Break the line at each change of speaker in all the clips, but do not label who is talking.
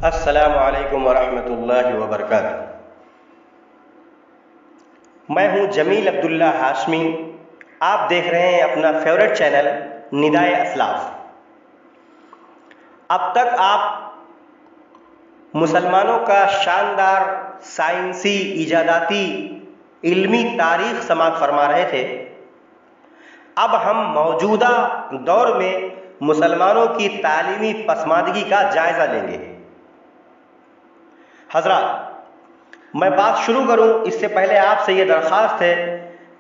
السلام علیکم ورحمۃ اللہ وبرکاتہ۔ میں ہوں جمیل عبداللہ ہاشمی۔ آپ دیکھ رہے ہیں اپنا فیورٹ چینل ندائے اسلاف۔ اب تک آپ مسلمانوں کا شاندار سائنسی، ایجاداتی، علمی تاریخ سماعت فرما رہے تھے۔ اب ہم موجودہ دور میں مسلمانوں کی تعلیمی پسماندگی کا جائزہ لیں گے۔ حضرات، میں بات شروع کروں اس سے پہلے آپ سے یہ درخواست ہے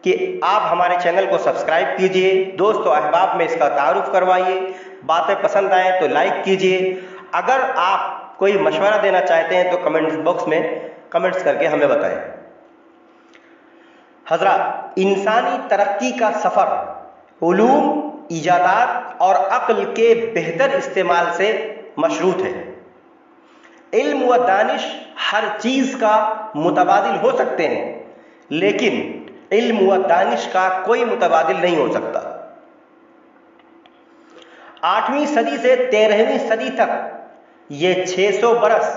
کہ آپ ہمارے چینل کو سبسکرائب کیجئے، دوست و احباب میں اس کا تعارف کروائیے، باتیں پسند آئیں تو لائک کیجئے۔ اگر آپ کوئی مشورہ دینا چاہتے ہیں تو کمنٹس باکس میں کمنٹس کر کے ہمیں بتائیں۔ حضرات، انسانی ترقی کا سفر علوم، ایجادات اور عقل کے بہتر استعمال سے مشروط ہے۔ علم و دانش ہر چیز کا متبادل ہو سکتے ہیں، لیکن علم و دانش کا کوئی متبادل نہیں ہو سکتا۔ 8ویں صدی سے 13ویں صدی تک یہ 600 برس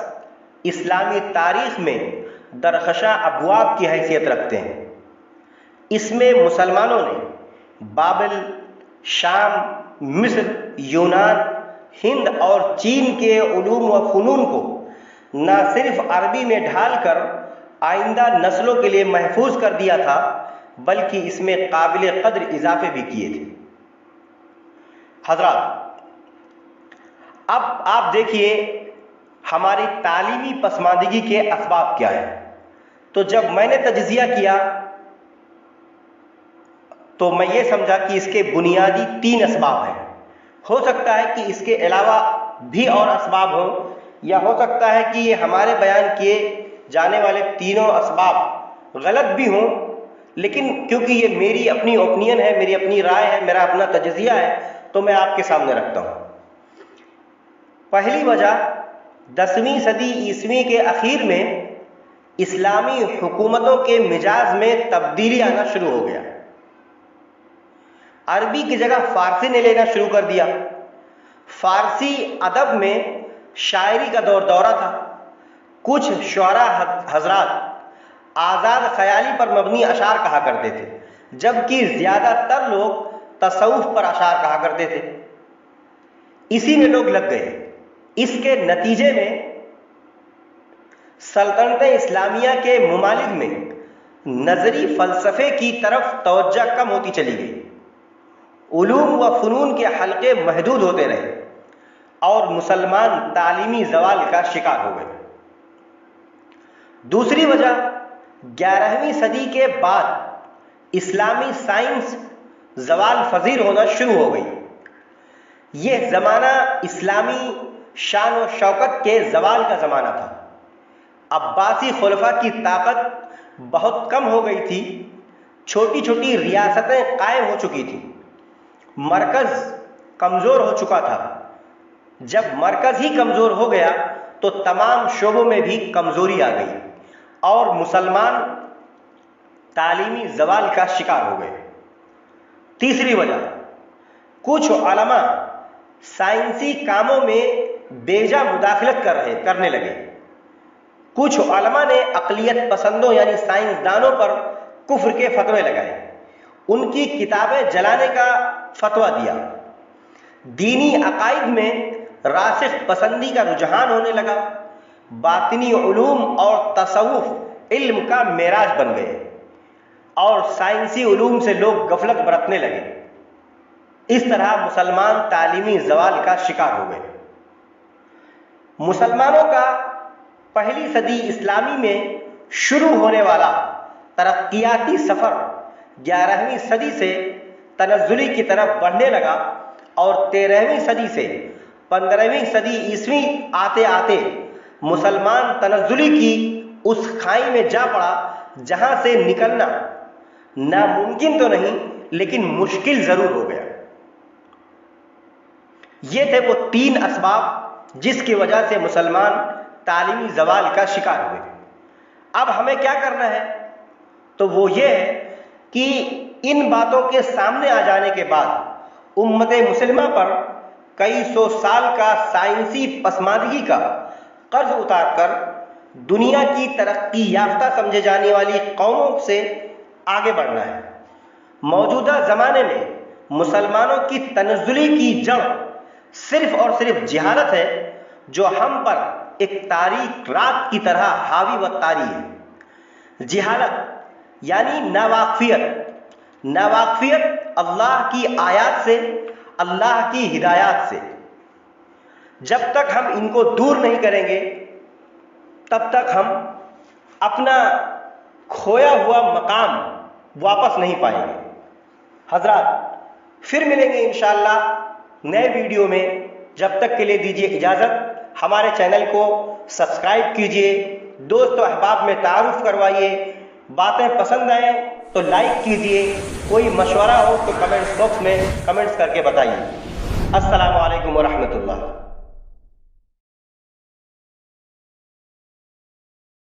اسلامی تاریخ میں درخشاں ابواب کی حیثیت رکھتے ہیں۔ اس میں مسلمانوں نے بابل، شام، مصر، یونان، ہند اور چین کے علوم و فنون کو نہ صرف عربی میں ڈھال کر آئندہ نسلوں کے لیے محفوظ کر دیا تھا، بلکہ اس میں قابل قدر اضافے بھی کیے تھے۔ حضرات، اب آپ دیکھیے ہماری تعلیمی پسماندگی کے اسباب کیا ہیں۔ تو جب میں نے تجزیہ کیا تو میں یہ سمجھا کہ اس کے بنیادی 3 اسباب ہیں۔ ہو سکتا ہے کہ اس کے علاوہ بھی اور اسباب ہوں، یا ہو سکتا ہے کہ یہ ہمارے بیان کیے جانے والے تینوں اسباب غلط بھی ہوں، لیکن کیونکہ یہ میری اپنی اوپینین ہے، میری اپنی رائے ہے، میرا اپنا تجزیہ ہے، تو میں آپ کے سامنے رکھتا ہوں۔ پہلی وجہ، 10ویں صدی عیسوی کے اخیر میں اسلامی حکومتوں کے مزاج میں تبدیلی آنا شروع ہو گیا۔ عربی کی جگہ فارسی نے لینا شروع کر دیا۔ فارسی ادب میں شاعری کا دورہ تھا۔ کچھ شعراء حضرات آزاد خیالی پر مبنی اشعار کہا کرتے تھے، جبکہ زیادہ تر لوگ تصوف پر اشعار کہا کرتے تھے۔ اسی میں لوگ لگ گئے۔ اس کے نتیجے میں سلطنت اسلامیہ کے ممالک میں نظری فلسفے کی طرف توجہ کم ہوتی چلی گئی۔ علوم و فنون کے حلقے محدود ہوتے رہے اور مسلمان تعلیمی زوال کا شکار ہو گئے۔ دوسری وجہ، 11ویں صدی کے بعد اسلامی سائنس زوال پذیر ہونا شروع ہو گئی۔ یہ زمانہ اسلامی شان و شوکت کے زوال کا زمانہ تھا۔ عباسی خلفاء کی طاقت بہت کم ہو گئی تھی، چھوٹی چھوٹی ریاستیں قائم ہو چکی تھیں، مرکز کمزور ہو چکا تھا۔ جب مرکز ہی کمزور ہو گیا تو تمام شعبوں میں بھی کمزوری آ گئی اور مسلمان تعلیمی زوال کا شکار ہو گئے۔ تیسری وجہ، کچھ علماء سائنسی کاموں میں بیجا مداخلت کرنے لگے۔ کچھ علماء نے اقلیت پسندوں یعنی سائنسدانوں پر کفر کے فتوے لگائے، ان کی کتابیں جلانے کا فتویٰ دیا۔ دینی عقائد میں راسخ پسندی کا رجحان ہونے لگا۔ باطنی علوم اور تصوف علم کا معراج بن گئے اور سائنسی علوم سے لوگ غفلت برتنے لگے۔ اس طرح مسلمان تعلیمی زوال کا شکار ہو گئے۔ مسلمانوں کا پہلی صدی اسلامی میں شروع ہونے والا ترقیاتی سفر 11ویں صدی سے تنزلی کی طرف بڑھنے لگا اور 13ویں صدی سے 15ویں صدی عیسوی آتے آتے مسلمان تنزلی کی اس کھائی میں جا پڑا جہاں سے نکلنا ناممکن تو نہیں لیکن مشکل ضرور ہو گیا۔ یہ تھے وہ 3 اسباب جس کی وجہ سے مسلمان تعلیمی زوال کا شکار ہوئے۔ اب ہمیں کیا کرنا ہے؟ تو وہ یہ ہے کہ ان باتوں کے سامنے آ جانے کے بعد امت مسلمہ پر کئی سو سال کا سائنسی پسماندگی کا قرض اتار کر دنیا کی ترقی یافتہ سمجھے جانے والی قوموں سے آگے بڑھنا ہے۔ موجودہ زمانے میں مسلمانوں کی تنزلی کی جڑ صرف اور صرف جہالت ہے، جو ہم پر ایک تاریک رات کی طرح حاوی و طاری ہے۔ جہالت یعنی ناواقفیت اللہ کی آیات سے، اللہ کی ہدایات سے۔ جب تک ہم ان کو دور نہیں کریں گے تب تک ہم اپنا کھویا ہوا مقام واپس نہیں پائیں گے۔ حضرات پھر ملیں گے انشاءاللہ نئے ویڈیو میں، جب تک کے لیے دیجیے اجازت۔ ہمارے چینل کو سبسکرائب کیجیے، دوست و احباب میں تعارف کروائیے، باتیں پسند آئیں تو لائک کیجیے، کوئی مشورہ ہو تو کمنٹس باکس میں کمنٹس کر کے بتائیے۔ السلام علیکم ورحمۃ اللہ۔